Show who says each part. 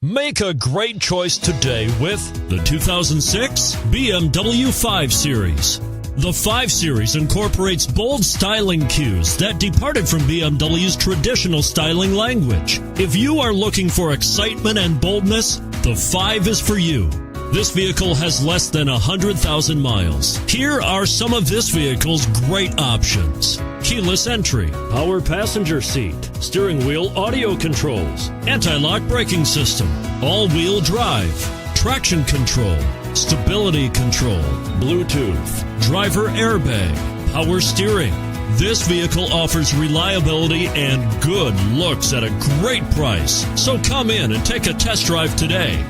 Speaker 1: Make a great choice today with the 2006 BMW 5 Series. The 5 Series incorporates bold styling cues that departed from BMW's traditional styling language. If you are looking for excitement and boldness, the 5 is for you. This vehicle has less than 100,000 miles. Here are some of this vehicle's great options: keyless entry, power passenger seat, steering wheel audio controls, anti-lock braking system, all-wheel drive, traction control, stability control, Bluetooth, driver airbag, power steering. This vehicle offers reliability and good looks at a great price. So come in and take a test drive today.